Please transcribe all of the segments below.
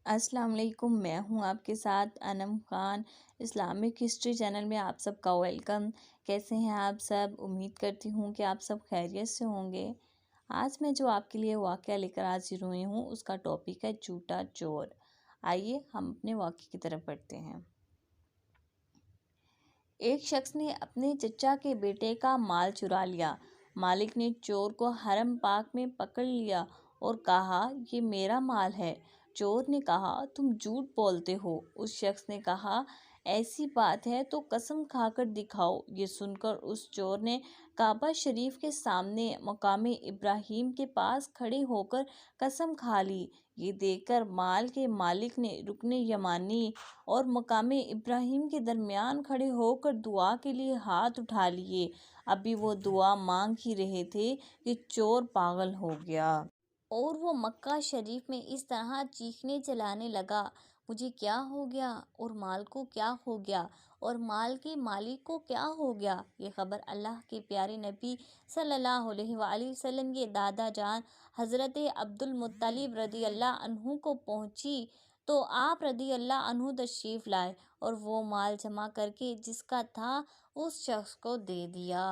السلام علیکم، میں ہوں آپ کے ساتھ انم خان۔ اسلامک ہسٹری چینل میں آپ سب کا ویلکم۔ کیسے ہیں آپ سب؟ امید کرتی ہوں کہ آپ سب خیریت سے ہوں گے۔ آج میں جو آپ کے لیے واقعہ لے کر حاضر ہوئی ہوں اس کا ٹاپک ہے جھوٹا چور۔ آئیے ہم اپنے واقعے کی طرف بڑھتے ہیں۔ ایک شخص نے اپنے چچا کے بیٹے کا مال چرا لیا۔ مالک نے چور کو حرم پاک میں پکڑ لیا اور کہا یہ میرا مال ہے۔ چور نے کہا تم جھوٹ بولتے ہو۔ اس شخص نے کہا ایسی بات ہے تو قسم کھا کر دکھاؤ۔ یہ سن کر اس چور نے کعبہ شریف کے سامنے مقام ابراہیم کے پاس کھڑے ہو کر قسم کھا لی۔ یہ دیکھ کر مال کے مالک نے رکن یمانی اور مقام ابراہیم کے درمیان کھڑے ہو کر دعا کے لیے ہاتھ اٹھا لیے۔ ابھی وہ دعا مانگ ہی رہے تھے کہ چور پاگل ہو گیا اور وہ مکہ شریف میں اس طرح چیخنے چلانے لگا مجھے کیا ہو گیا اور مال کو کیا ہو گیا اور مال کے مالک کو کیا ہو گیا۔ یہ خبر اللہ کے پیارے نبی صلی اللہ علیہ وآلہ وسلم کے دادا جان حضرت عبدالمطلب رضی اللہ عنہ کو پہنچی تو آپ رضی اللہ عنہ تشریف لائے اور وہ مال جمع کر کے جس کا تھا اس شخص کو دے دیا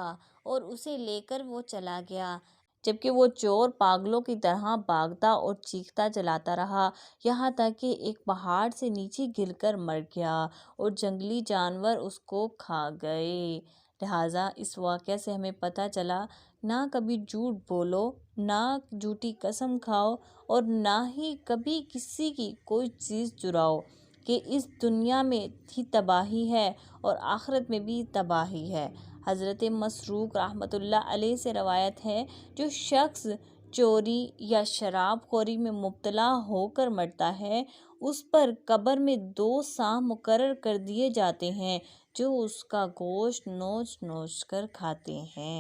اور اسے لے کر وہ چلا گیا، جبکہ وہ چور پاگلوں کی طرح بھاگتا اور چیختا چلاتا رہا یہاں تک کہ ایک پہاڑ سے نیچے گر کر مر گیا اور جنگلی جانور اس کو کھا گئے۔ لہٰذا اس واقعہ سے ہمیں پتہ چلا نہ کبھی جھوٹ بولو، نہ جھوٹی قسم کھاؤ اور نہ ہی کبھی کسی کی کوئی چیز چراؤ، کہ اس دنیا میں بھی تباہی ہے اور آخرت میں بھی تباہی ہے۔ حضرت مسروق رحمۃ اللہ علیہ سے روایت ہے جو شخص چوری یا شراب خوری میں مبتلا ہو کر مرتا ہے اس پر قبر میں 2 سانپ مقرر کر دیے جاتے ہیں جو اس کا گوشت نوچ نوچ کر کھاتے ہیں۔